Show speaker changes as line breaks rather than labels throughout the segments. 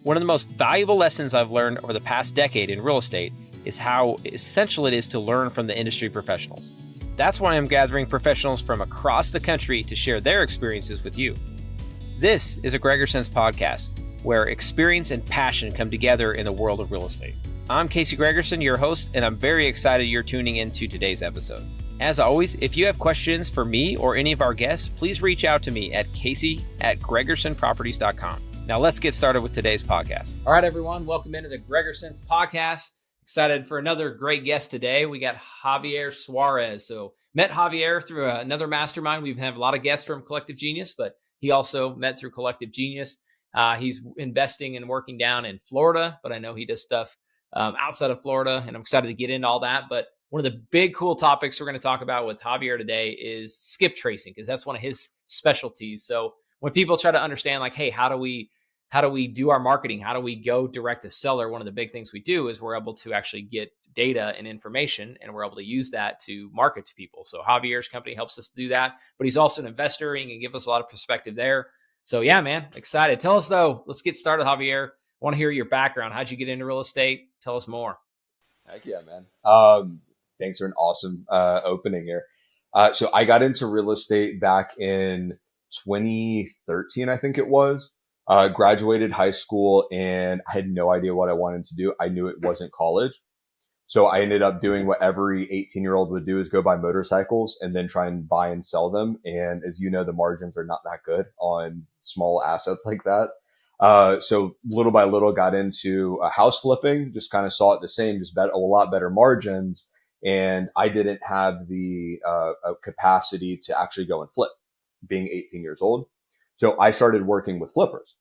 One of the most valuable lessons I've learned over the past decade in real estate is how essential it is to learn from the industry professionals. That's why I'm gathering professionals from across the country to share their experiences with you. This is a Gregerson's podcast, where experience and passion come together in the world of real estate. I'm Casey Gregerson, your host, and I'm very excited you're tuning into today's episode. As always, if you have questions for me or any of our guests, please reach out to me at casey@gregersonproperties.com. Now let's get started with today's podcast. All right, everyone, welcome into the Gregerson's podcast. Excited for another great guest today. We got Javier Suarez. So met Javier through another mastermind. We've had a lot of guests from Collective Genius, but he also met through Collective Genius. He's investing and working down in Florida, but I know he does stuff outside of Florida, and I'm excited to get into all that. But one of the big cool topics we're going to talk about with Javier today is skip tracing, because that's one of his specialties. So when people try to understand, like, hey, how do we do our marketing? How do we go direct to seller? One of the big things we do is we're able to actually get data and information, and we're able to use that to market to people. So Javier's company helps us do that, but he's also an investor. He can give us a lot of perspective there. So yeah, man, excited. Tell us though, let's get started, Javier. I want to hear your background. How'd you get into real estate? Tell us more.
Heck yeah, man. Thanks for an awesome opening here. So I got into real estate back in 2013, I think it was. Graduated high school and I had no idea what I wanted to do. I knew it wasn't college. So I ended up doing what every 18-year-old would do, is go buy motorcycles and then try and buy and sell them. And as you know, the margins are not that good on small assets like that. So little by little got into house flipping, just kind of saw it the same, just a lot better margins. And I didn't have the capacity to actually go and flip, being 18 years old. So I started working with flippers.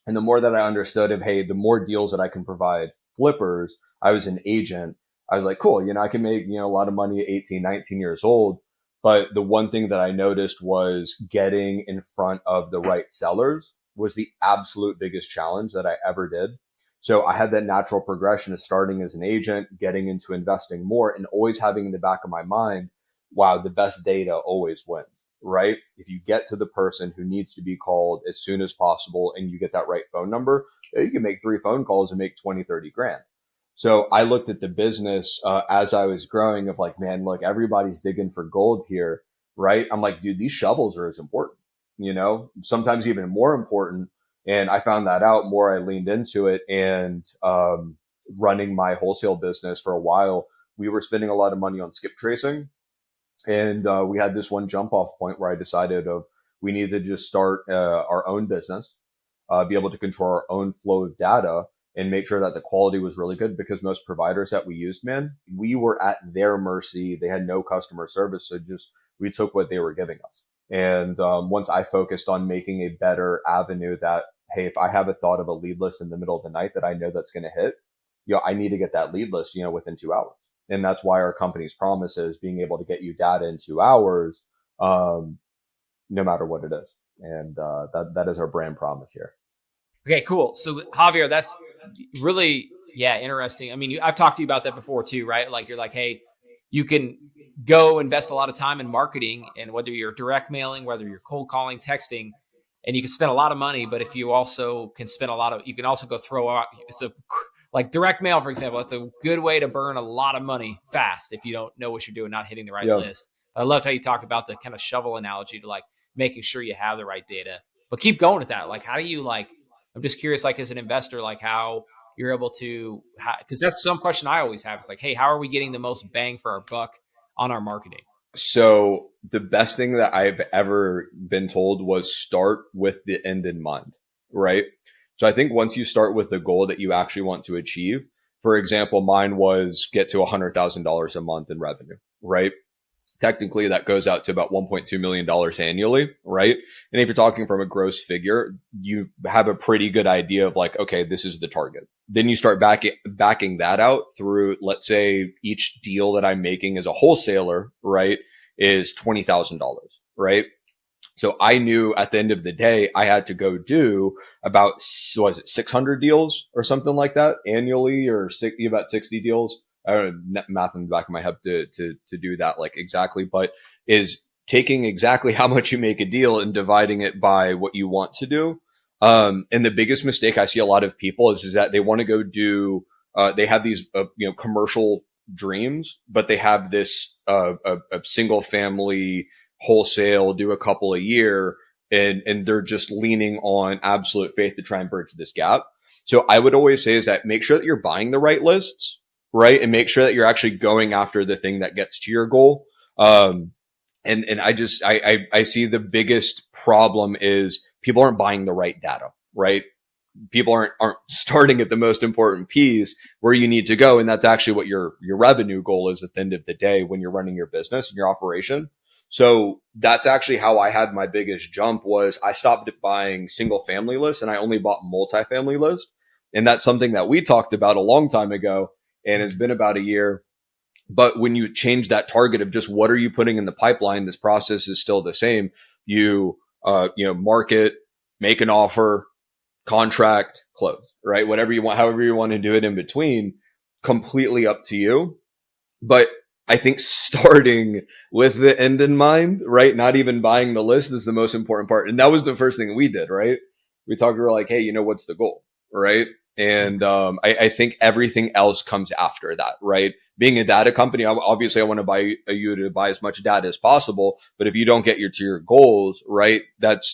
And the more that I understood of, hey, the more deals that I can provide flippers, I was an agent. I was like, cool, I can make, a lot of money at 18, 19 years old. But the one thing that I noticed was getting in front of the right sellers was the absolute biggest challenge that I ever did. So I had that natural progression of starting as an agent, getting into investing more, and always having in the back of my mind, wow, the best data always wins. Right? If you get to the person who needs to be called as soon as possible and you get that right phone number, you can make 3 phone calls and make 20, 30 grand. So I looked at the business as I was growing of like, man, look, everybody's digging for gold here, right? I'm like, dude, these shovels are as important, sometimes even more important. And I found that out more. I leaned into it, and running my wholesale business for a while, we were spending a lot of money on skip tracing. And we had this one jump off point where I decided we needed to just start our own business, be able to control our own flow of data and make sure that the quality was really good, because most providers that we used, man, we were at their mercy. They had no customer service. So we took what they were giving us. And once I focused on making a better avenue that, hey, if I have a thought of a lead list in the middle of the night that I know that's going to hit, I need to get that lead list, within 2 hours. And that's why our company's promise is being able to get you data in 2 hours, no matter what it is. And that is our brand promise here.
Okay, cool. So Javier, that's really, interesting. I mean, I've talked to you about that before too, right? Like you're like, hey, you can go invest a lot of time in marketing, and whether you're direct mailing, whether you're cold calling, texting, and you can spend a lot of money, but if you also can spend you can also go throw out, like direct mail, for example, it's a good way to burn a lot of money fast if you don't know what you're doing, not hitting the right list. I loved how you talked about the kind of shovel analogy to like making sure you have the right data, but keep going with that. Like, how do you I'm just curious, like as an investor, like how you're able to, because that's some question I always have. It's like, hey, how are we getting the most bang for our buck on our marketing?
So the best thing that I've ever been told was start with the end in mind, right? So I think once you start with the goal that you actually want to achieve, for example, mine was get to $100,000 a month in revenue, right? Technically, that goes out to about $1.2 million annually, right? And if you're talking from a gross figure, you have a pretty good idea of like, okay, this is the target. Then you start backing that out through, let's say each deal that I'm making as a wholesaler, right, is $20,000, right? So I knew at the end of the day, I had to go do about, 600 deals or something like that annually, or about 60 deals. I don't know, math in the back of my head to do that like exactly, but is taking exactly how much you make a deal and dividing it by what you want to do. And the biggest mistake I see a lot of people is that they want to go do, they have these, commercial dreams, but they have this, a single family wholesale, do a couple a year, and they're just leaning on absolute faith to try and bridge this gap. So I would always say is that make sure that you're buying the right lists, right? And make sure that you're actually going after the thing that gets to your goal. And I see the biggest problem is people aren't buying the right data, right? People aren't starting at the most important piece where you need to go. And that's actually what your revenue goal is at the end of the day when you're running your business and your operation. So that's actually how I had my biggest jump was I stopped buying single family lists and I only bought multifamily lists. And that's something that we talked about a long time ago. And it's been about a year. But when you change that target of just what are you putting in the pipeline, this process is still the same. You, market, make an offer, contract, close, right? Whatever you want, however you want to do it in between, completely up to you. But I think starting with the end in mind, right? Not even buying the list is the most important part. And that was the first thing we did, right? We talked, we were like, hey, what's the goal, right? And I think everything else comes after that, right? Being a data company, obviously I want to buy you to buy as much data as possible. But if you don't get to your goals, right? That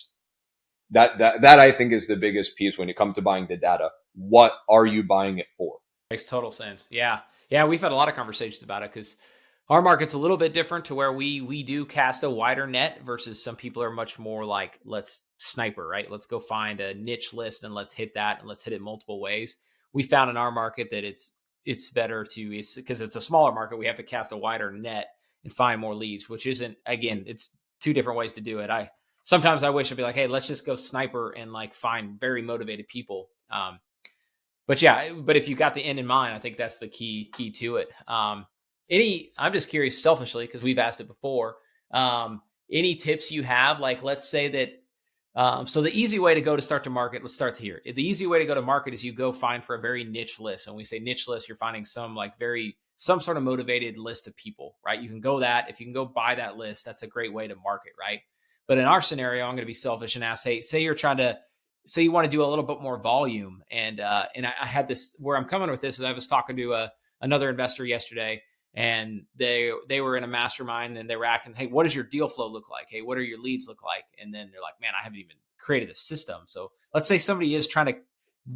I think is the biggest piece when it comes to buying the data. What are you buying it for?
Makes total sense. Yeah. Yeah. We've had a lot of conversations about it because our market's a little bit different to where we do cast a wider net versus some people are much more like, let's sniper, right? Let's go find a niche list and let's hit that and let's hit it multiple ways. We found in our market that it's better it's because it's a smaller market. We have to cast a wider net and find more leads, which isn't, again, it's two different ways to do it. Sometimes I wish I'd be like, hey, let's just go sniper and like find very motivated people. But if you got the end in mind, I think that's the key to it. I'm just curious selfishly, because we've asked it before, any tips you have, like, let's say that, so the easy way to go to start to market, let's start here. The easy way to go to market is you go find for a very niche list. And when we say niche list, you're finding some sort of motivated list of people, right? You can go that, if you can go buy that list, that's a great way to market, right? But in our scenario, I'm going to be selfish and ask, hey, say you want to do a little bit more volume. And I had this, where I'm coming with this is I was talking to another investor yesterday, and they were in a mastermind and they were asking, hey, what does your deal flow look like? Hey, what are your leads look like? And then they're like, man, I haven't even created a system. So let's say somebody is trying to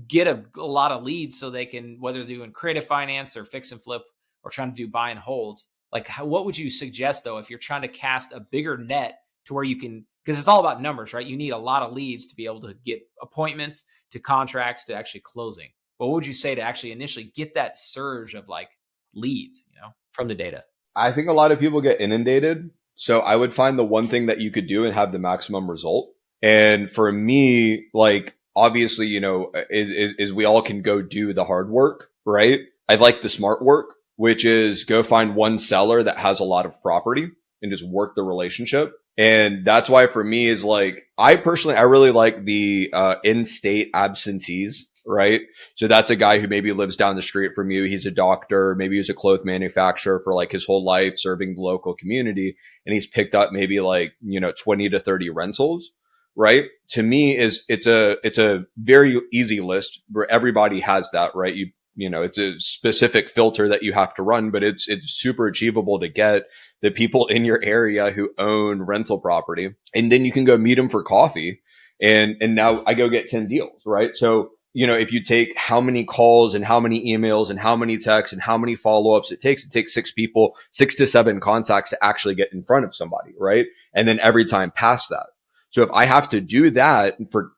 get a lot of leads so they can, whether they're doing creative finance or fix and flip or trying to do buy and holds, like what would you suggest though, if you're trying to cast a bigger net to where you can, because it's all about numbers, right? You need a lot of leads to be able to get appointments to contracts to actually closing. What would you say to actually initially get that surge of like leads, from the data?
I think a lot of people get inundated. So I would find the one thing that you could do and have the maximum result. And for me, like, obviously, is we all can go do the hard work, right? I like the smart work, which is go find one seller that has a lot of property and just work the relationship. And that's why for me is like, I really like the in-state absentees, right? So that's a guy who maybe lives down the street from you. He's a doctor, maybe he's a clothes manufacturer for like his whole life serving the local community. And he's picked up maybe like, 20 to 30 rentals, right? To me it's a very easy list where everybody has that, right? It's a specific filter that you have to run, but it's super achievable to get the people in your area who own rental property. And then you can go meet them for coffee. And now I go get 10 deals, right? So, if you take how many calls and how many emails and how many texts and how many follow-ups it takes 6 to 7 contacts to actually get in front of somebody, right? And then every time past that. So if I have to do that for,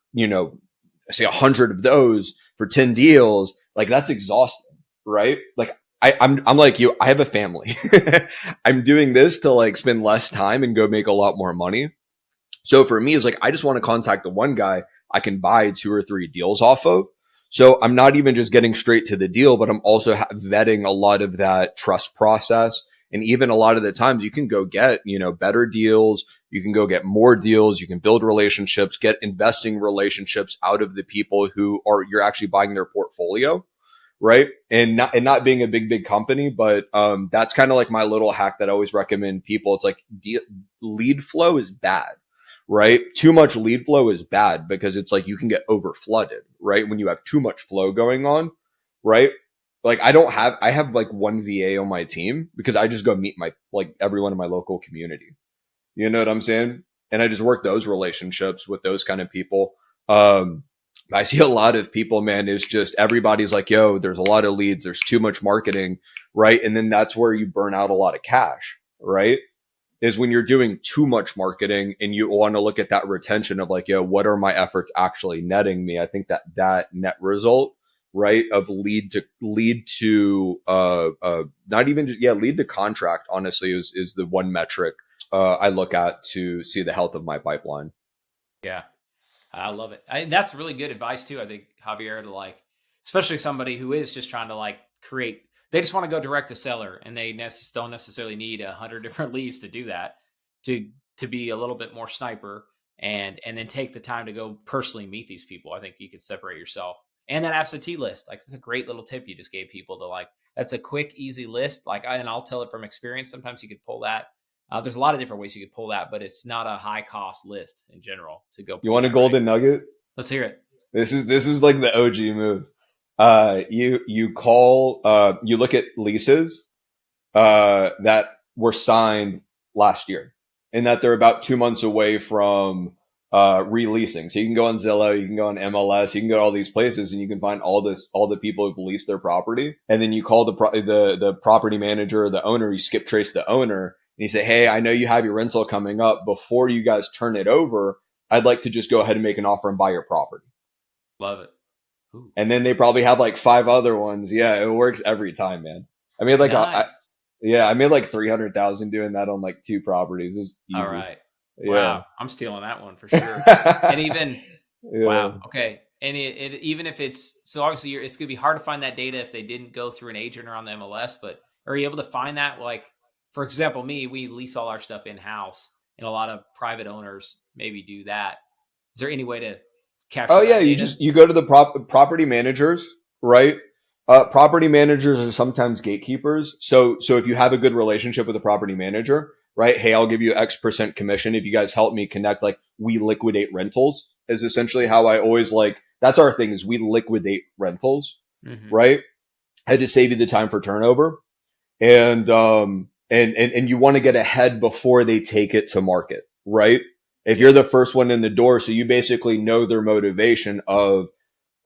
say 100 of those for 10 deals, like that's exhausting, right? Like I'm like you, I have a family. I'm doing this to like spend less time and go make a lot more money. So for me, it's like, I just want to contact the one guy I can buy 2 or 3 deals off of. So I'm not even just getting straight to the deal, but I'm also vetting a lot of that trust process. And even a lot of the times you can go get, better deals. You can go get more deals. You can build relationships, get investing relationships out of the people who you're actually buying their portfolio. Right. And not being a big company, but, that's kind of like my little hack that I always recommend people. It's like lead flow is bad, right? Too much lead flow is bad because it's like you can get over flooded, right? When you have too much flow going on, right? Like I have like one VA on my team because I just go meet like everyone in my local community. You know what I'm saying? And I just work those relationships with those kind of people. I see a lot of people, man, is just everybody's like, yo, there's a lot of leads. There's too much marketing, right? And then that's where you burn out a lot of cash, right? Is when you're doing too much marketing and you want to look at that retention of like, yo, what are my efforts actually netting me? I think that net result, right, of lead to not even just, lead to contract, honestly, is the one metric I look at to see the health of my pipeline.
Yeah. I love it. That's really good advice too. I think, Javier, to like, especially somebody who is just trying to like create, they just want to go direct to seller and they don't necessarily need 100 different leads to do that, to be a little bit more sniper and then take the time to go personally meet these people. I think you could separate yourself. And that absentee list, like that's a great little tip you just gave people to like, that's a quick, easy list. Like, and I'll tell it from experience. Sometimes you could pull that. There's a lot of different ways you could pull that, but it's not a high cost list in general to go.
You want a golden nugget?
Let's hear it.
This is like the OG move. You call, you look at leases, that were signed last year and that they're about 2 months away from, releasing. So you can go on Zillow, you can go on MLS, you can go to all these places and you can find all the people who've leased their property. And then you call the property manager or the owner, you skip trace the owner and you say, hey, I know you have your rental coming up. Before you guys turn it over, I'd like to just go ahead and make an offer and buy your property.
Love it. Ooh.
And then they probably have like 5 other ones. Yeah, it works every time, man. I made like
nice.
I made like 300,000 doing that on like 2 properties. It was easy.
All right.
Yeah.
Wow. I'm stealing that one for sure. And even, wow. Okay. And even if it's, so obviously it's going to be hard to find that data if they didn't go through an agent or on the MLS, but are you able to find that? Like, for example, we lease all our stuff in-house and a lot of private owners maybe do that. Is there any way to capture that data?
You go to the property managers, right? Property managers are sometimes gatekeepers. So if you have a good relationship with a property manager, right? Hey, I'll give you X% commission if you guys help me connect. Like, we liquidate rentals is essentially how I always like, that's our thing, is we liquidate rentals, right? I had to save you the time for turnover. And you want to get ahead before they take it to market, right? If you're the first one in the door, so you basically know their motivation of,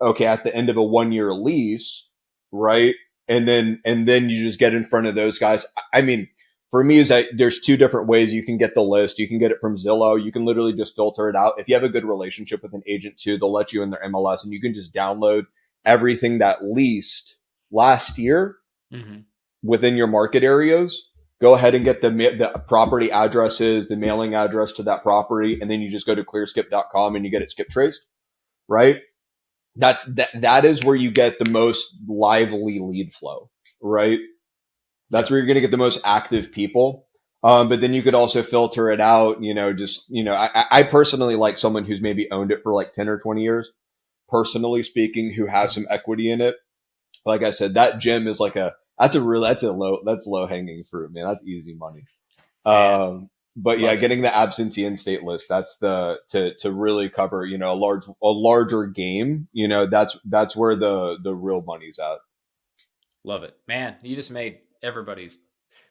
okay, at the end of a 1-year lease, right? And then you just get in front of those guys. I mean, for me, is that there's 2 different ways you can get the list. You can get it from Zillow. You can literally just filter it out. If you have a good relationship with an agent too, they'll let you in their MLS and you can just download everything that leased last year within your market areas. Go ahead and get the property addresses, the mailing address to that property, and then you just go to clearskip.com and you get it skip traced, right? That is where you get the most lively lead flow, right? That's where you're going to get the most active people. But then you could also filter it out, I personally like someone who's maybe owned it for like 10 or 20 years, personally speaking, who has some equity in it. Like I said, that gym is like that's low hanging fruit, man. That's easy money. But yeah, getting the absentee and state list, that's to really cover, a larger game, that's where the real money's at.
Love it, man. You just made everybody's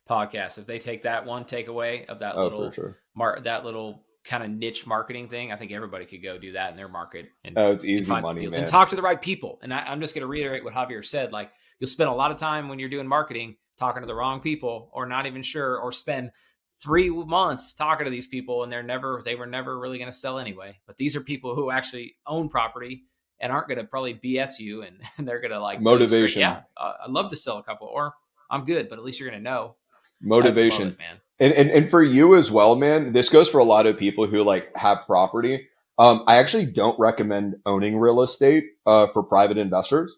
podcast. If they take that one takeaway of that that little kind of niche marketing thing, I think everybody could go do that in their market. And
it's easy money, man.
And talk to the right people. And I'm just going to reiterate what Javier said. Like, you'll spend a lot of time when you're doing marketing talking to the wrong people, or not even sure, or spend 3 months talking to these people and they were never really going to sell anyway. But these are people who actually own property and aren't going to probably BS you, and they're going to like
motivation.
I'd love to sell a couple, or I'm good, but at least you're going to know.
Motivation,
it, man.
And for you as well, man, this goes for a lot of people who like have property. I actually don't recommend owning real estate, for private investors.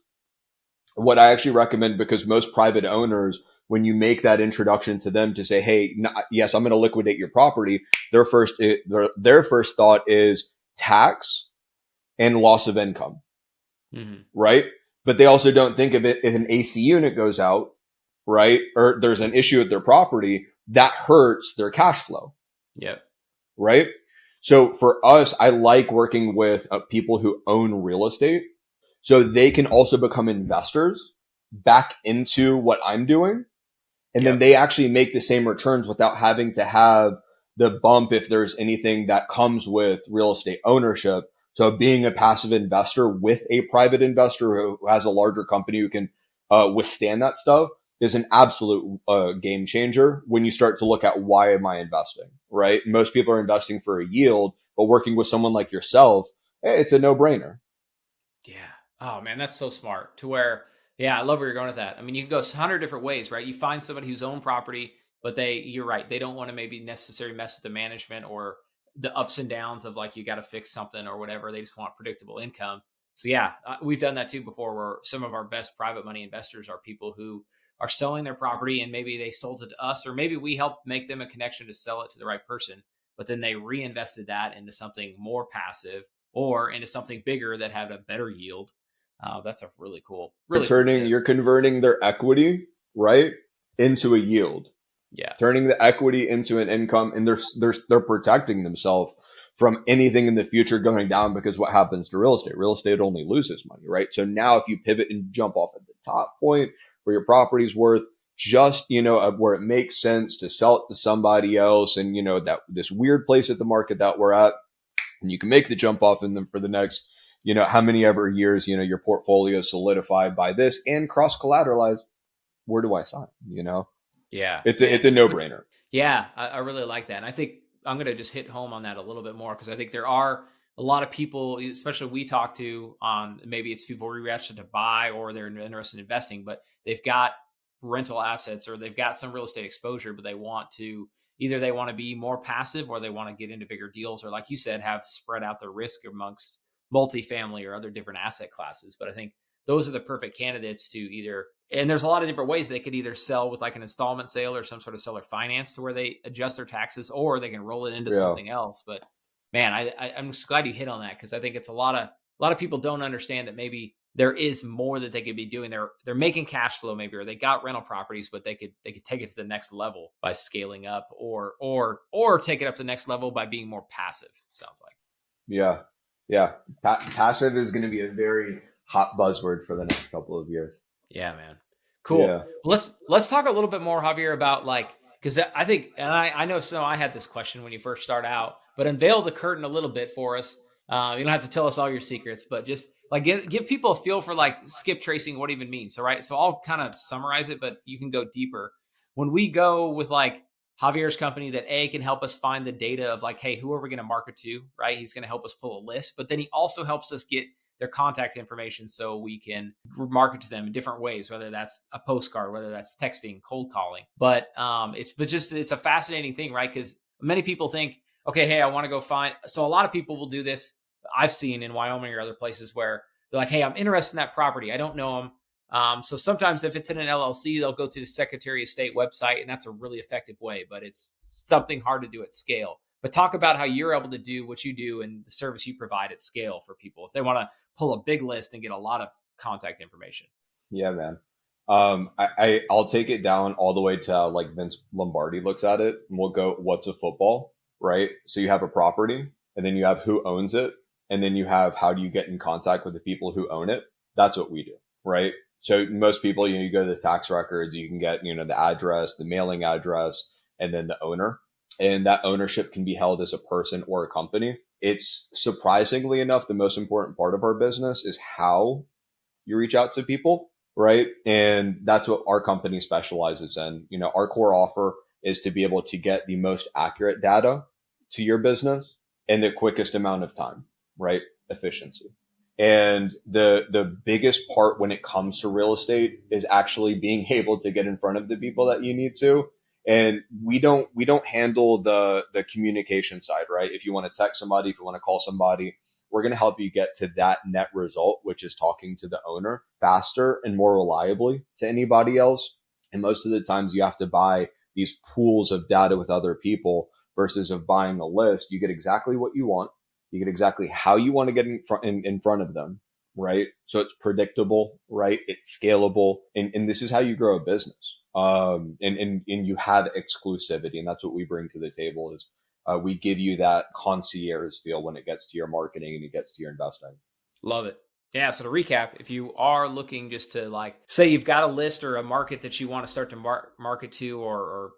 What I actually recommend, because most private owners, when you make that introduction to them to say, hey, yes, I'm going to liquidate your property, their first thought is tax and loss of income, right? But they also don't think of it if an AC unit goes out, right? Or there's an issue with their property, that hurts their cash flow.
Yeah.
Right. So for us, I like working with people who own real estate so they can also become investors back into what I'm doing. And then
Yep.
they actually make the same returns without having to have the bump if there's anything that comes with real estate ownership. So being a passive investor with a private investor who has a larger company who can withstand that stuff is an absolute game changer when you start to look at why am I investing, right? Most people are investing for a yield, but working with someone like yourself, hey, it's a no brainer.
Yeah. Oh man, that's so smart. To where, yeah, I love where you're going with that. I mean, you can go 100 different ways, right? You find somebody who's owned property, but you're right, they don't want to maybe necessarily mess with the management or the ups and downs of like you got to fix something or whatever. They just want predictable income. So yeah, we've done that too before, where some of our best private money investors are people who are selling their property and maybe they sold it to us, or maybe we helped make them a connection to sell it to the right person, but then they reinvested that into something more passive or into something bigger that had a better yield. That's a really cool tip.
You're converting their equity, right, into a yield,
Yeah.
turning the equity into an income, and they're protecting themselves from anything in the future going down, because what happens to real estate? Real estate only loses money, right? So now if you pivot and jump off at the top point where your property's worth, just, where it makes sense to sell it to somebody else, and that this weird place at the market that we're at, and you can make the jump off in them for the next, how many ever years, your portfolio is solidified by this and cross collateralized. Where do I sign?
Yeah,
It's
man.
a no brainer.
Yeah, I really like that. And I think I'm going to just hit home on that a little bit more, because I think there are a lot of people, especially we talk to on, maybe it's people who are interested to buy or they're interested in investing, but they've got rental assets or they've got some real estate exposure, but they want to either they want to be more passive or they want to get into bigger deals, or like you said, have spread out the risk amongst multifamily or other different asset classes. But I think those are the perfect candidates to either, and there's a lot of different ways they could either sell with like an installment sale or some sort of seller finance to where they adjust their taxes, or they can roll it into
Yeah.
something else. But man, I'm just glad you hit on that, because I think it's a lot of people don't understand that maybe there is more that they could be doing. They're making cash flow maybe, or they got rental properties, but they could take it to the next level by scaling up, or take it up to the next level by being more passive. Sounds like.
Yeah. Yeah. Passive is going to be a very hot buzzword for the next couple of years.
Yeah, man. Cool.
Yeah.
Well, let's talk a little bit more, Javier, about like, because I think, and I know, so I had this question when you first start out, but unveil the curtain a little bit for us. You don't have to tell us all your secrets, but just like give people a feel for like skip tracing, what it even means. So right, so I'll kind of summarize it, but you can go deeper. When we go with like Javier's company, that can help us find the data of like, hey, who are we going to market to? Right, he's going to help us pull a list, but then he also helps us get their contact information so we can market to them in different ways, whether that's a postcard, whether that's texting, cold calling. But it's a fascinating thing, right? Because many people think, okay, hey, I want to go find. So a lot of people will do this. I've seen in Wyoming or other places where they're like, hey, I'm interested in that property. I don't know them. So sometimes if it's in an LLC, they'll go through the Secretary of State website, and that's a really effective way, but it's something hard to do at scale. But talk about how you're able to do what you do and the service you provide at scale for people if they want to pull a big list and get a lot of contact information.
Yeah, man. I'll take it down all the way to like Vince Lombardi looks at it, and we'll go, what's a football, right? So you have a property, and then you have who owns it, and then you have how do you get in contact with the people who own it. That's what we do, right? So most people, you go to the tax records, you can get, the address, the mailing address, and then the owner. And that ownership can be held as a person or a company. It's surprisingly enough, the most important part of our business is how you reach out to people, right? And that's what our company specializes in. Our core offer is to be able to get the most accurate data to your business in the quickest amount of time, right? Efficiency. And the biggest part when it comes to real estate is actually being able to get in front of the people that you need to. And we don't handle the communication side, right? If you want to text somebody, if you want to call somebody, we're going to help you get to that net result, which is talking to the owner faster and more reliably to anybody else. And most of the times you have to buy these pools of data with other people versus of buying a list. You get exactly what you want. You get exactly how you want to get in front of them, right? So it's predictable, right? It's scalable. And this is how you grow a business. And you have exclusivity. And that's what we bring to the table is we give you that concierge feel when it gets to your marketing and it gets to your investing.
Love it. Yeah. So to recap, if you are looking just to like, say you've got a list or a market that you want to start to market to or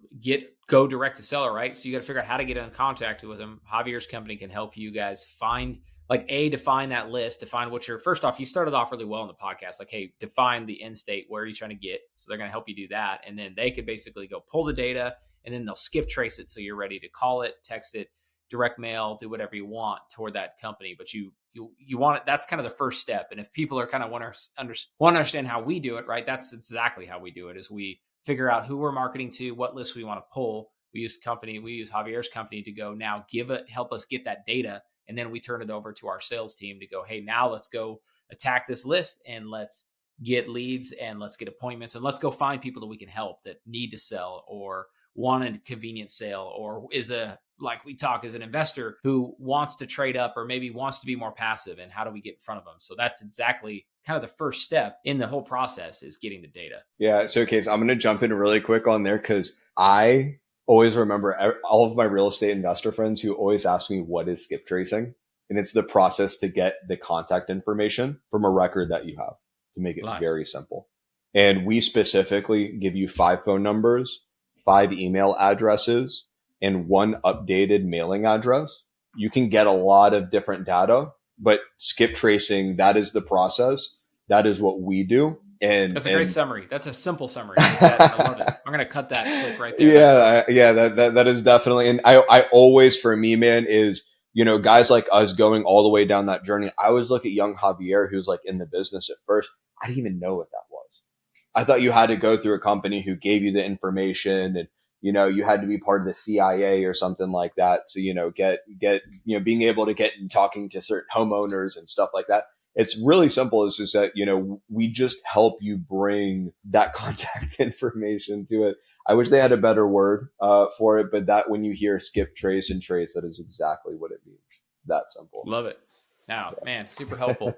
go direct to seller, right? So you got to figure out how to get in contact with them. Javier's company can help you guys find define that list, define what you're, first off, you started off really well in the podcast. Like, hey, define the end state, where are you trying to get? So they're going to help you do that. And then they could basically go pull the data and then they'll skip trace it. So you're ready to call it, text it, direct mail, do whatever you want toward that company. But you want it. That's kind of the first step. And if people are kind of want to understand how we do it, right? That's exactly how we do it. Is we figure out who we're marketing to, what list we want to pull. We use Javier's company to go now help us get that data. And then we turn it over to our sales team to go, hey, now let's go attack this list and let's get leads and let's get appointments and let's go find people that we can help that need to sell or want a convenient sale or is an investor who wants to trade up or maybe wants to be more passive, and how do we get in front of them? So that's exactly kind of the first step in the whole process is getting the data.
Yeah. So, Case, I'm going to jump in really quick on there because I always remember all of my real estate investor friends who always ask me, what is skip tracing? And it's the process to get the contact information from a record that you have, to make it very simple. And we specifically give you 5 phone numbers, 5 email addresses, and 1 updated mailing address. You can get a lot of different data, but skip tracing, that is the process. That is what we do. And
that's a great summary. That's a simple summary. I love it. I'm going to cut that clip right there.
Yeah. That is definitely. And I always, for me, man, is, guys like us going all the way down that journey. I always look at young Javier, who's like in the business at first. I didn't even know what that was. I thought you had to go through a company who gave you the information and, you had to be part of the CIA or something like that. So, get being able to get and talking to certain homeowners and stuff like that. It's really simple. It's just that, we just help you bring that contact information to it. I wish they had a better word for it, but that when you hear skip, trace, and trace, that is exactly what it means. It's that simple.
Love it. Now, man, super helpful.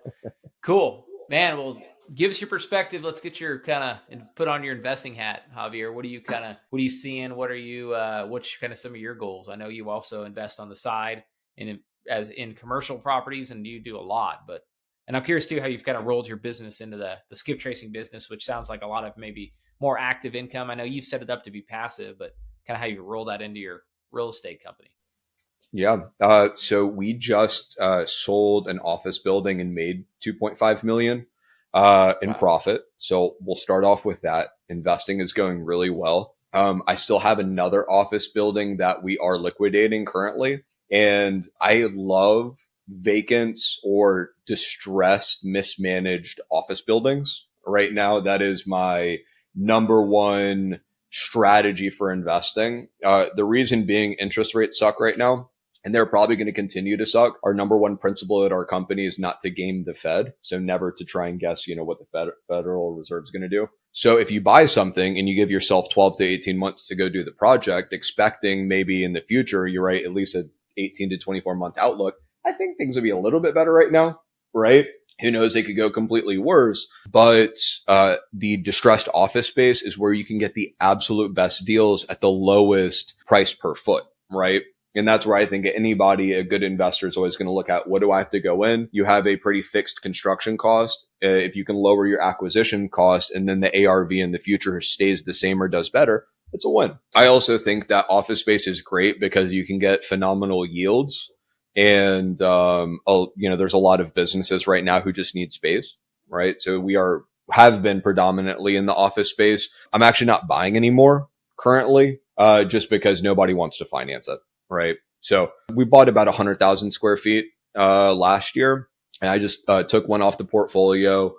Cool. Man, well, give us your perspective. Let's get your put on your investing hat, Javier. What are you seeing? What are you, what's kind of some of your goals? I know you also invest on the side in commercial properties, and you do a lot, and I'm curious too how you've kind of rolled your business into the skip tracing business, which sounds like a lot of maybe more active income. I know you've set it up to be passive, but kind of how you roll that into your real estate company.
Yeah. So we just sold an office building and made $2.5 million in profit. So we'll start off with that. Investing is going really well. I still have another office building that we are liquidating currently. And I love vacant or distressed, mismanaged office buildings. Right now, that is my number one strategy for investing. The reason being, interest rates suck right now, and they're probably going to continue to suck. Our number one principle at our company is not to game the Fed. So never to try and guess, what the Federal Reserve is going to do. So if you buy something and you give yourself 12 to 18 months to go do the project, expecting maybe in the future, you're right, at least an 18 to 24 month outlook, I think things would be a little bit better right now, right? Who knows? They could go completely worse. But the distressed office space is where you can get the absolute best deals at the lowest price per foot, right? And that's where I think a good investor is always going to look at, what do I have to go in? You have a pretty fixed construction cost. If you can lower your acquisition cost and then the ARV in the future stays the same or does better, it's a win. I also think that office space is great because you can get phenomenal yields. And, there's a lot of businesses right now who just need space, right? So have been predominantly in the office space. I'm actually not buying anymore currently, just because nobody wants to finance it, right? So we bought about 100,000 square feet, last year, and I just, took one off the portfolio.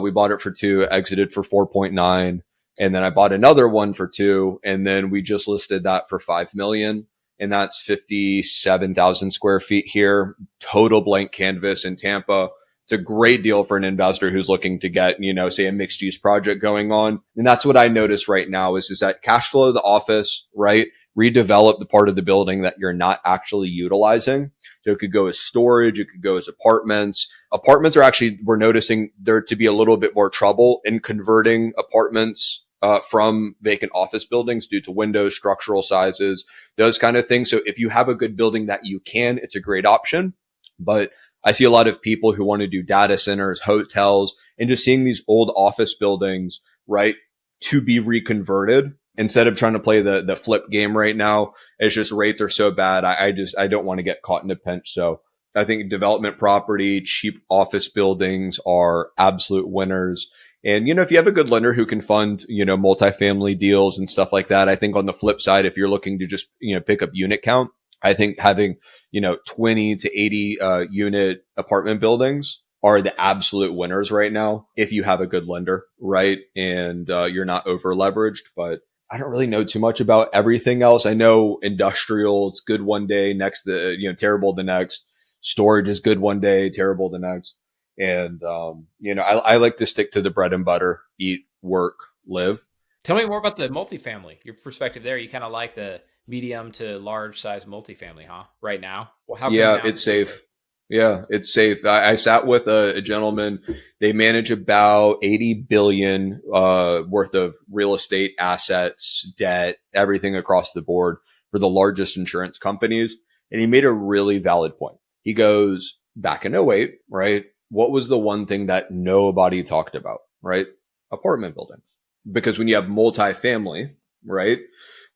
We bought it for 2, exited for 4.9. And then I bought another one for 2. And then we just listed that for 5 million. And that's 57,000 square feet here, total blank canvas in Tampa. It's a great deal for an investor who's looking to get, say a mixed use project going on. And that's what I notice right now is that cash flow of the office, right? Redevelop the part of the building that you're not actually utilizing. So it could go as storage. It could go as apartments. Apartments are actually, we're noticing there to be a little bit more trouble in converting apartments from vacant office buildings due to windows, structural sizes, those kind of things. So if you have a good building that you can, it's a great option. But I see a lot of people who want to do data centers, hotels, and just seeing these old office buildings, right, to be reconverted instead of trying to play the flip game right now. It's just rates are so bad. I don't want to get caught in a pinch. So I think development property, cheap office buildings are absolute winners. And, if you have a good lender who can fund, multifamily deals and stuff like that, I think on the flip side, if you're looking to just, pick up unit count, I think having, 20 to 80 unit apartment buildings are the absolute winners right now if you have a good lender, right? And you're not over leveraged. But I don't really know too much about everything else. I know industrial, it's good one day, terrible the next. Storage is good one day, terrible the next. And, I like to stick to the bread and butter, eat, work, live.
Tell me more about the multifamily, your perspective there. You kind of like the medium to large size multifamily, huh? Right now? Well,
It's safe. Yeah, it's safe. I sat with a gentleman. They manage about 80 billion worth of real estate assets, debt, everything across the board for the largest insurance companies. And he made a really valid point. He goes, back in '08, right? What was the one thing that nobody talked about, right? Apartment buildings. Because when you have multifamily, right?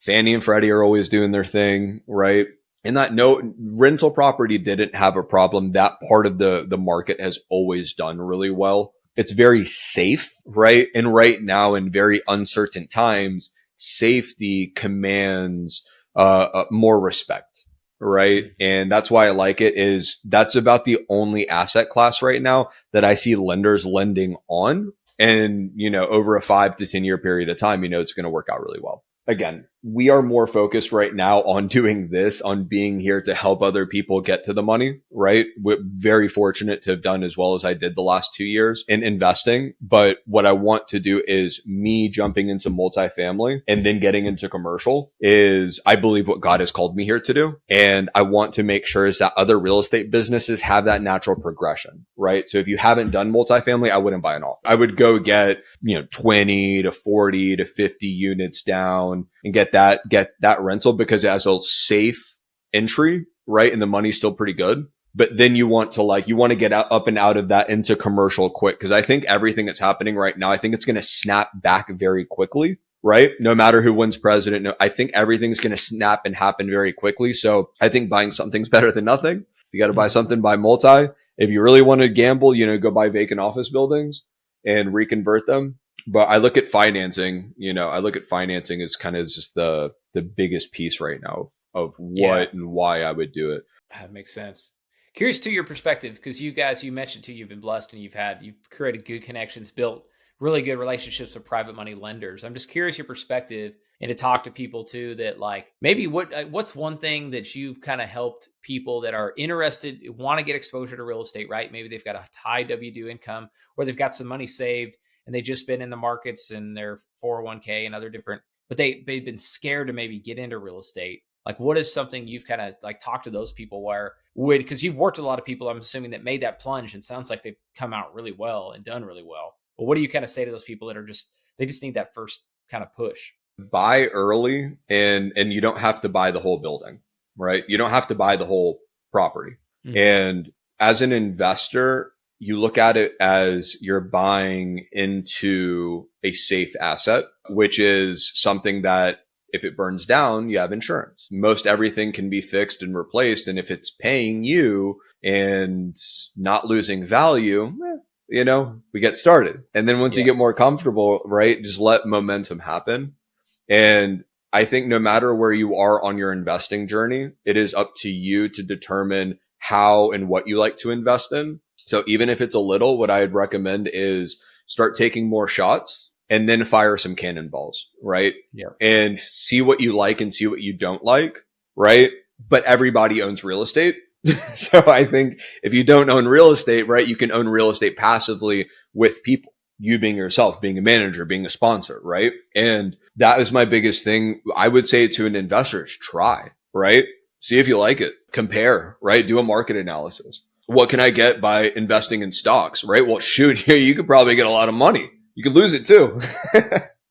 Fannie and Freddie are always doing their thing, right? And that rental property didn't have a problem. That part of the market has always done really well. It's very safe, right? And right now in very uncertain times, safety commands more respect, right? And that's why I like it. Is that's about the only asset class right now that I see lenders lending on. And, over a 5 to 10 year period of time, it's going to work out really well. Again, we are more focused right now on doing this, on being here to help other people get to the money, right? We're very fortunate to have done as well as I did the last 2 years in investing. But what I want to do is me jumping into multifamily and then getting into commercial is, I believe, what God has called me here to do. And I want to make sure is that other real estate businesses have that natural progression, right? So if you haven't done multifamily, I wouldn't buy an office. I would go get, 20 to 40 to 50 units down and get that rental because it has a safe entry, right? And the money's still pretty good. But then you want to get up and out of that into commercial quick. Cause I think everything that's happening right now, I think it's going to snap back very quickly, right? No matter who wins president. No, I think everything's going to snap and happen very quickly. So I think buying something's better than nothing. If you got to buy something, buy multi. If you really want to gamble, go buy vacant office buildings and reconvert them. But I look at financing, as kind of just the biggest piece right now of what and why I would do it.
That makes sense. Curious to your perspective, because you guys, you mentioned too, you've been blessed and you've created good connections, built really good relationships with private money lenders. I'm just curious your perspective and to talk to people too that maybe what's one thing that you've kind of helped people that are interested, want to get exposure to real estate, right? Maybe they've got a high W-2 income or they've got some money saved and they've just been in the markets and their 401k and other different, but they've been scared to maybe get into real estate. What is something you've kind of talked to those people because you've worked with a lot of people, I'm assuming, that made that plunge and sounds like they've come out really well and done really well. But what do you kind of say to those people that are they just need that first kind of push?
Buy early and you don't have to buy the whole building, right? You don't have to buy the whole property. Mm-hmm. And as an investor, you look at it as you're buying into a safe asset, which is something that if it burns down, you have insurance. Most everything can be fixed and replaced. And if it's paying you and not losing value, we get started. And then once you get more comfortable, right, just let momentum happen. And I think no matter where you are on your investing journey, it is up to you to determine how and what you like to invest in. So even if it's a little, what I'd recommend is start taking more shots and then fire some cannonballs, right?
Yeah.
And see what you like and see what you don't like, right? But everybody owns real estate. So I think if you don't own real estate, right, you can own real estate passively with people, you being yourself, being a manager, being a sponsor, right? And that is my biggest thing. I would say to an investor is try, right? See if you like it, compare, right? Do a market analysis. What can I get by investing in stocks, right? Well, shoot, you could probably get a lot of money. You could lose it too.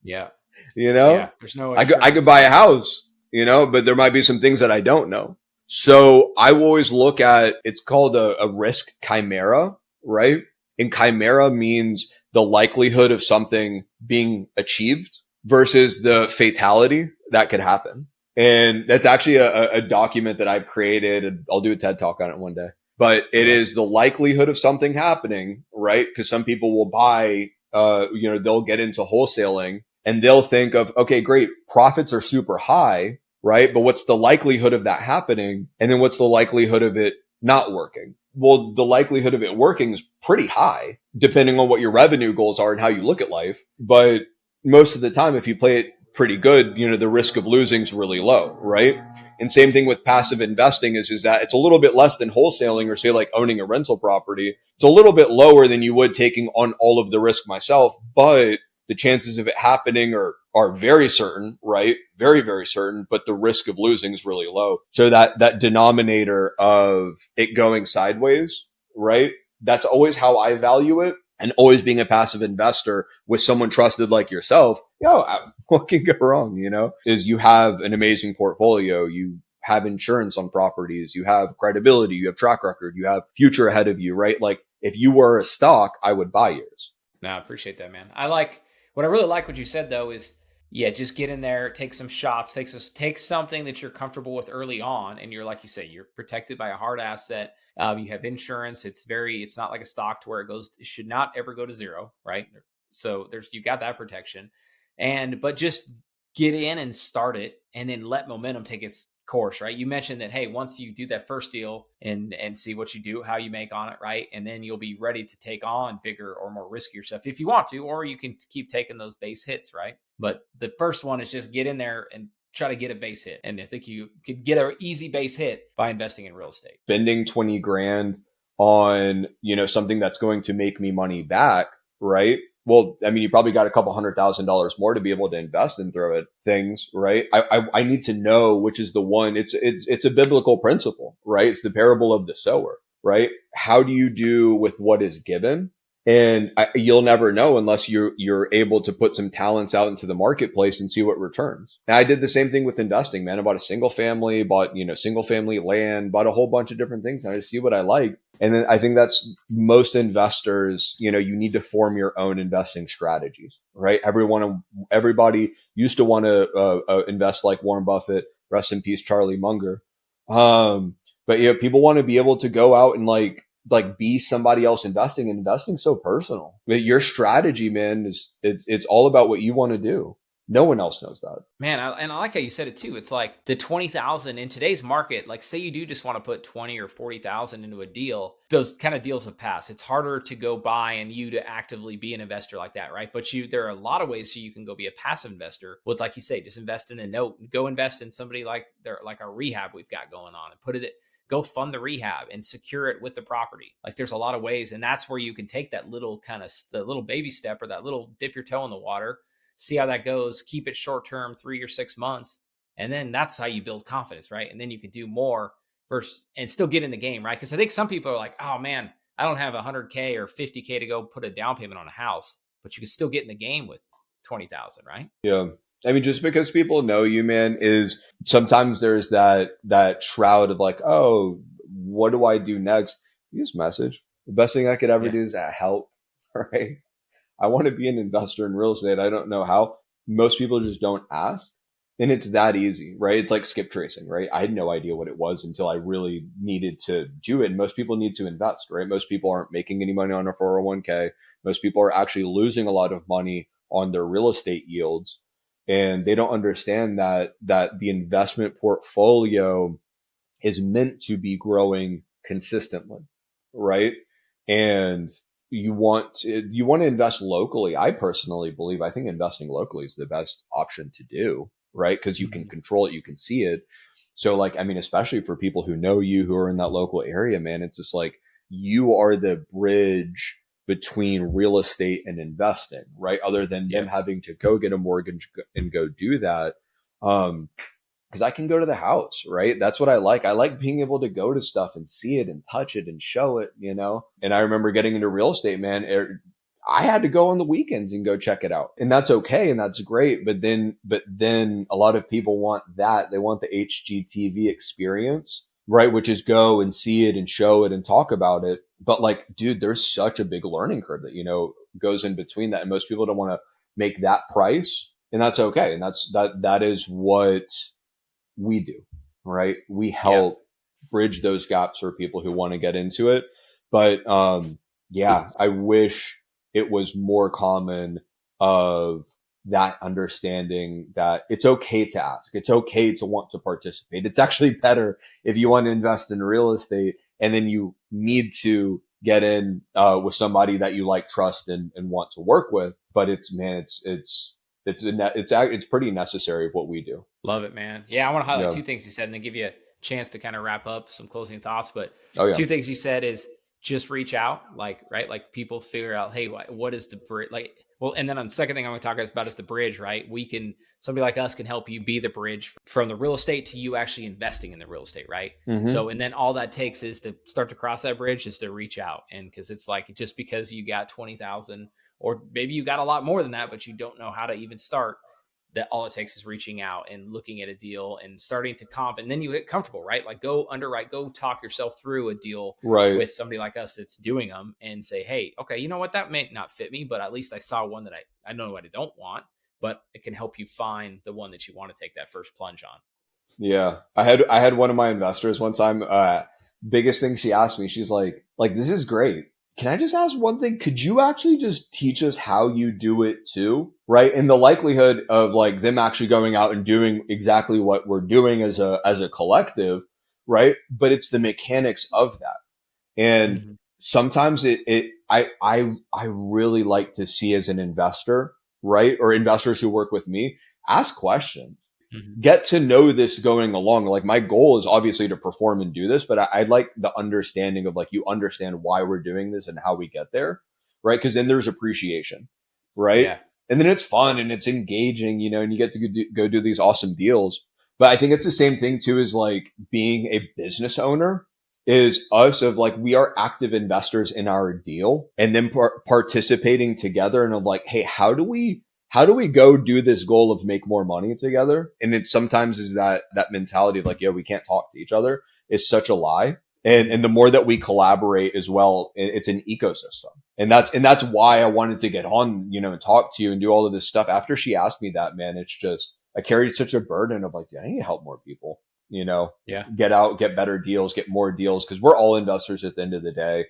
Yeah.
You know,
Yeah. There's no
I could
insurance.
buy a house, you know, but there might be some things that I don't know. So I will always look at, it's called a risk chimera, right? And chimera means the likelihood of something being achieved versus the fatality that could happen. And that's actually a document that I've created, and I'll do a TED talk on it one day. But it is the likelihood of something happening, right? Because some people will buy, you know, they'll get into wholesaling and they'll think of, okay, great, profits are super high, right? But what's the likelihood of that happening? And then what's the likelihood of it not working? Well, the likelihood of it working is pretty high, depending on what your revenue goals are and how you look at life. But most of the time, if you play it pretty good, you know, the risk of losing is really low, right? And same thing with passive investing is that it's a little bit less than wholesaling or say like owning a rental property. It's a little bit lower than you would taking on all of the risk myself, but the chances of it happening are very certain, right? Very, very certain, but the risk of losing is really low. So that denominator of it going sideways, right? That's always how I value it. And always being a passive investor with someone trusted like yourself, what can go wrong, you know, is you have an amazing portfolio. You have insurance on properties. You have credibility. You have track record. You have future ahead of you, right? Like if you were a stock, I would buy yours.
No, I appreciate that, man. What I really like what you said though is, yeah, just get in there, take some shots, take something that you're comfortable with early on, and you're like you say, you're protected by a hard asset. You have insurance. It's not like a stock to where it should not ever go to zero, right? So you got that protection, but just get in and start it, and then let momentum take its course, right? You mentioned that, hey, once you do that first deal and see what you do, how you make on it, right? And then you'll be ready to take on bigger or more riskier stuff if you want to, or you can keep taking those base hits, right? But the first one is just get in there and try to get a base hit. And I think you could get an easy base hit by investing in real estate.
Spending 20 grand on, you know, something that's going to make me money back, right? Well, I mean, you probably got a couple $100,000 more to be able to invest in throw at things, right? I need to know which is the one. It's a biblical principle, right? It's the parable of the sower, right? How do you do with what is given? And you'll never know unless you're able to put some talents out into the marketplace and see what returns. And I did the same thing with investing, man. I bought a single family, single family land, bought a whole bunch of different things. And I just see what I like. And then I think that's most investors, you know, you need to form your own investing strategies, right? Everybody used to want to invest like Warren Buffett, rest in peace, Charlie Munger. But you know, people want to be able to go out and like be somebody else investing, and investing so personal. But your strategy, man, it's all about what you want to do. No one else knows that.
Man, I like how you said it too. It's like the 20,000 in today's market. Like, say you do just want to put 20 or 40,000 into a deal. Those kind of deals have passed. It's harder to go buy and you to actively be an investor like that, right? But there are a lot of ways so you can go be a passive investor with, like you say, just invest in a note. Go invest in somebody like a rehab we've got going on, and go fund the rehab and secure it with the property. Like there's a lot of ways, and that's where you can take that little the little baby step or that little dip your toe in the water, see how that goes, keep it short term, 3 or 6 months. And then that's how you build confidence, right? And then you can do more and still get in the game, right? Because I think some people are like, oh man, I don't have 100K or 50K to go put a down payment on a house, but you can still get in the game with 20,000, right?
Yeah. I mean, just because people know you, man, is sometimes there's that shroud of like, oh, what do I do next? You just message. The best thing I could ever do is help, right? I want to be an investor in real estate. I don't know how. Most people just don't ask. And it's that easy, right? It's like skip tracing, right? I had no idea what it was until I really needed to do it. And most people need to invest, right? Most people aren't making any money on a 401k. Most people are actually losing a lot of money on their real estate yields. And they don't understand that the investment portfolio is meant to be growing consistently, right? And you want to invest locally. I personally believe, I think investing locally is the best option to do, right? Because you can control it, you can see it. So like, I mean, especially for people who know you, who are in that local area, man, it's just like you are the bridge between real estate and investing, right? Other than them having to go get a mortgage and go do that. Because I can go to the house, right? That's what I like. I like being able to go to stuff and see it and touch it and show it, you know? And I remember getting into real estate, man. I had to go on the weekends and go check it out. And that's okay. And that's great. But then a lot of people want that. They want the HGTV experience, right? Which is go and see it and show it and talk about it. But like, dude, there's such a big learning curve that, goes in between that. And most people don't want to make that price, and that's okay. And that is what we do, right? We help bridge those gaps for people who want to get into it. But, yeah, I wish it was more common of that understanding that it's okay to ask. It's okay to want to participate. It's actually better if you want to invest in real estate and then you need to get in with somebody that you like, trust, and want to work with. But it's pretty necessary of what we do.
Love it, man. Yeah, I want to highlight two things you said and then give you a chance to kind of wrap up some closing thoughts. But two things you said is just reach out, right? Like people figure out, hey, what is the bridge? Like, well, and then the second thing I'm going to talk about is the bridge, right? Somebody like us can help you be the bridge from the real estate to you actually investing in the real estate, right? Mm-hmm. So, and then all that takes is to start to cross that bridge is to reach out. And because it's like, just because you got 20,000 or maybe you got a lot more than that, but you don't know how to even start, that all it takes is reaching out and looking at a deal and starting to comp. And then you get comfortable, right? Like go underwrite, go talk yourself through a deal with somebody like us that's doing them and say, hey, okay, you know what? That may not fit me, but at least I saw one that I know what I don't want, but it can help you find the one that you want to take that first plunge on.
Yeah. I had one of my investors one time, biggest thing she asked me, she's like, this is great. Can I just ask one thing? Could you actually just teach us how you do it too? Right. And the likelihood of like them actually going out and doing exactly what we're doing as a collective. Right. But it's the mechanics of that. And sometimes I really like to see as an investor, right? Or investors who work with me, ask questions. Get to know this going along. Like my goal is obviously to perform and do this, but I like the understanding of like, you understand why we're doing this and how we get there. Right. Cause then there's appreciation. Right. Yeah. And then it's fun and it's engaging, and you get to go do these awesome deals. But I think it's the same thing too, as like being a business owner is us of like, we are active investors in our deal and then participating together and of like, hey, how do we go do this goal of make more money together? And it sometimes is that mentality of like, yeah, we can't talk to each other is such a lie. And the more that we collaborate as well, it's an ecosystem. And that's why I wanted to get on, and talk to you and do all of this stuff. After she asked me that, man, it's just, I carried such a burden of like, I need to help more people, get out, get better deals, get more deals. Cause we're all investors at the end of the day.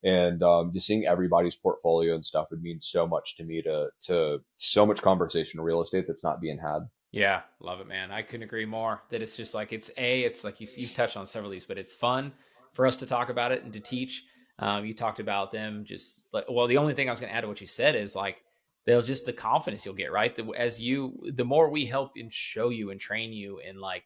And just seeing everybody's portfolio and stuff would mean so much to me to so much conversation in real estate that's not being had.
Yeah, love it, man. I couldn't agree more. That it's just like it's like you touched on several of these, but it's fun for us to talk about it and to teach. You talked about them just like, well, the only thing I was going to add to what you said is like they'll just the confidence you'll get, right? The more we help and show you and train you and like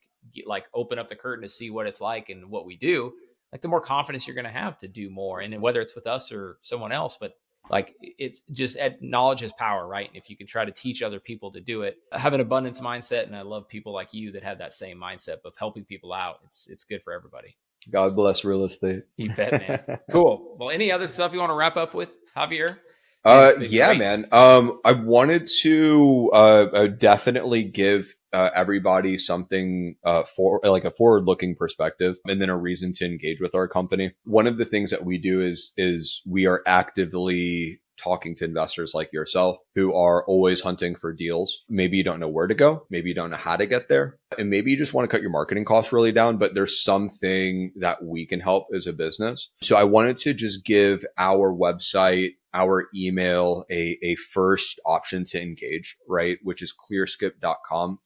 open up the curtain to see what it's like and what we do. Like the more confidence you're going to have to do more. And whether it's with us or someone else, but like it's just knowledge is power, right? And if you can try to teach other people to do it, have an abundance mindset. And I love people like you that have that same mindset of helping people out. It's good for everybody.
God bless real estate.
You bet, man. Cool. Well, any other stuff you want to wrap up with, Javier?
Yeah, man. I wanted to definitely give everybody something for like a forward-looking perspective, and then a reason to engage with our company. One of the things that we do is we are actively talking to investors like yourself who are always hunting for deals. Maybe you don't know where to go. Maybe you don't know how to get there. And maybe you just want to cut your marketing costs really down, but there's something that we can help as a business. So I wanted to just give our website, our email, a first option to engage, right? Which is clearskip.com,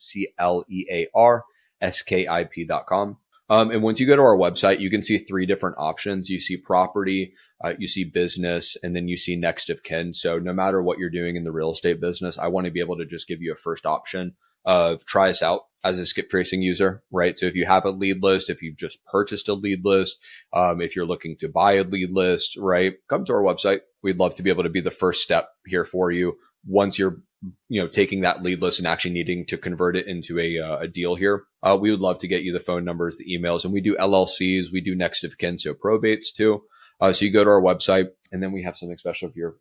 CLEARSKIP.com. And once you go to our website, you can see 3 different options. You see property, you see business, and then you see next of kin. So no matter what you're doing in the real estate business, I want to be able to just give you a first option of try us out as a skip tracing user, right? So if you have a lead list, if you've just purchased a lead list, if you're looking to buy a lead list, right? Come to our website. We'd love to be able to be the first step here for you. Once you're, taking that lead list and actually needing to convert it into a deal here, we would love to get you the phone numbers, the emails, and we do LLCs. We do next of kin, so probates too. So you go to our website, And then we have something special for your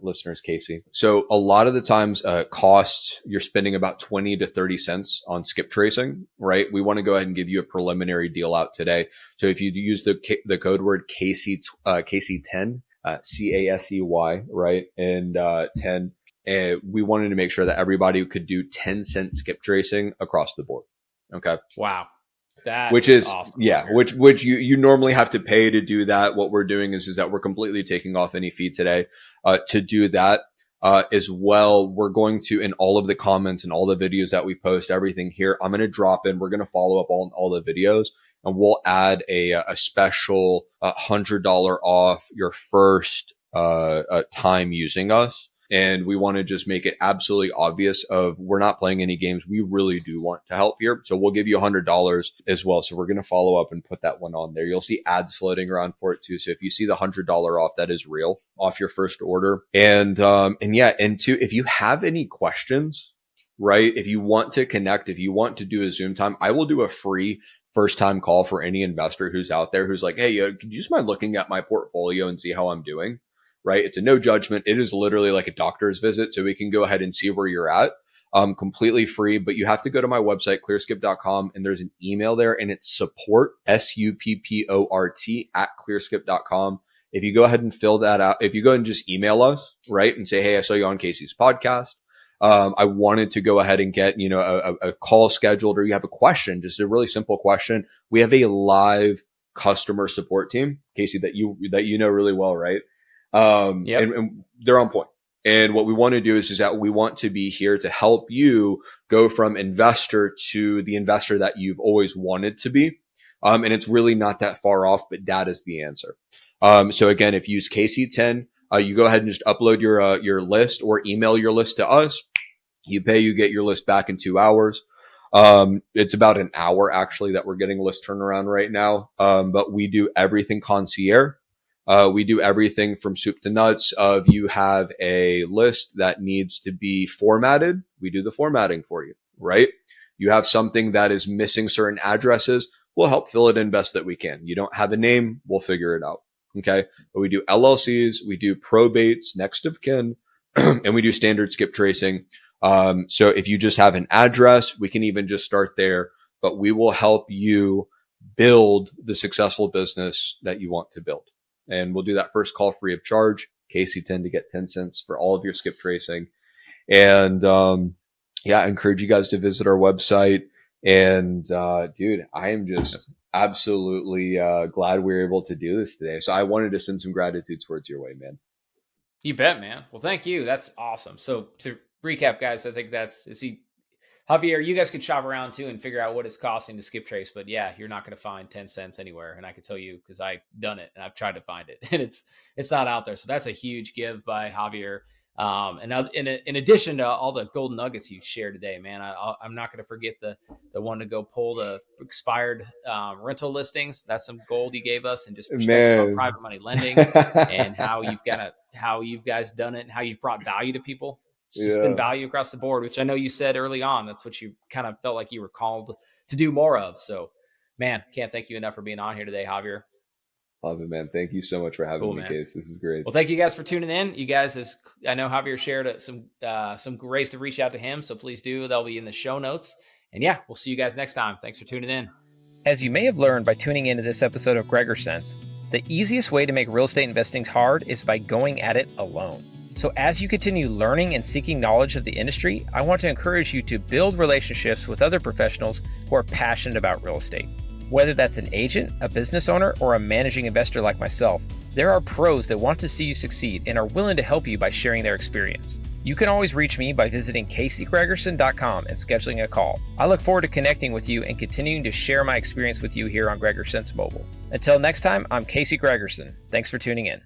listeners, Casey. So a lot of the times cost, you're spending about 20 to 30 cents on skip tracing, right? We want to go ahead and give you a preliminary deal out today. So if you use the code word Casey, Casey10, CASEY, right? And 10, we wanted to make sure that everybody could do 10-cent skip tracing across the board. Okay.
Wow. That
which is
awesome.
Yeah, which you normally have to pay to do that. What we're doing is that we're completely taking off any fee today to do that. As well, we're going to, in all of the comments and all the videos that we post, everything here, I'm going to drop in. We're going to follow up on all the videos, and we'll add a special $100 off your first time using us. And we want to just make it absolutely obvious of we're not playing any games. We really do want to help here. So we'll give you $100 as well. So we're going to follow up and put that one on there. You'll see ads floating around for it too. So if you see the $100 off, that is real, off your first order. And two, if you have any questions, right? If you want to connect, if you want to do a Zoom time, I will do a free first time call for any investor who's out there who's like, hey, could you just mind looking at my portfolio and see how I'm doing? Right? It's a no judgment. It is literally like a doctor's visit. So we can go ahead and see where you're at. Completely free, but you have to go to my website, clearskip.com, and there's an email there, and it's support, SUPPORT @clearskip.com. If you go ahead and fill that out, if you go ahead and just email us, right, and say, hey, I saw you on Casey's podcast. I wanted to go ahead and get, a call scheduled, or you have a question, just a really simple question. We have a live customer support team, Casey, that you know really well, right?
Yep.
And they're on point. And what we want to do is that we want to be here to help you go from investor to the investor that you've always wanted to be. And it's really not that far off, but that is the answer. So again, if you use KC10, you go ahead and just upload your list or email your list to us. You pay, you get your list back in 2 hours. It's about an hour actually that we're getting list turnaround right now. But we do everything concierge. We do everything from soup to nuts. If you have a list that needs to be formatted, we do the formatting for you, right? You have something that is missing certain addresses, we'll help fill it in best that we can. You don't have a name, we'll figure it out. Okay. But we do LLCs, we do probates, next of kin, and we do standard skip tracing. So if you just have an address, we can even just start there, but we will help you build the successful business that you want to build. And we'll do that first call free of charge. KC10 to get 10 cents for all of your skip tracing. And, I encourage you guys to visit our website. And, dude, I am just absolutely, glad we were able to do this today. So I wanted to send some gratitude towards your way, man.
You bet, man. Well, thank you. That's awesome. So to recap, guys, I think Javier, you guys can shop around too and figure out what it's costing to skip trace. But yeah, you're not going to find 10 cents anywhere. And I can tell you because I've done it and I've tried to find it and it's not out there. So that's a huge give by Javier. And in addition to all the golden nuggets you shared today, man, I'm not going to forget the one to go pull the expired rental listings. That's some gold you gave us, and just perspective on private money lending and how you guys done it and how you've brought value to people. It's just been value across the board, which I know you said early on. That's what you kind of felt like you were called to do more of. So, man, can't thank you enough for being on here today, Javier.
Love it, man. Thank you so much for having me, Case. This is great.
Well, thank you guys for tuning in. You guys, I know Javier shared some ways to reach out to him, so please do. They'll be in the show notes. And yeah, we'll see you guys next time. Thanks for tuning in. As you may have learned by tuning into this episode of Gregor Sense, the easiest way to make real estate investing hard is by going at it alone. So as you continue learning and seeking knowledge of the industry, I want to encourage you to build relationships with other professionals who are passionate about real estate. Whether that's an agent, a business owner, or a managing investor like myself, there are pros that want to see you succeed and are willing to help you by sharing their experience. You can always reach me by visiting CaseyGregerson.com and scheduling a call. I look forward to connecting with you and continuing to share my experience with you here on Gregor Sense Mobile. Until next time, I'm Casey Gregerson. Thanks for tuning in.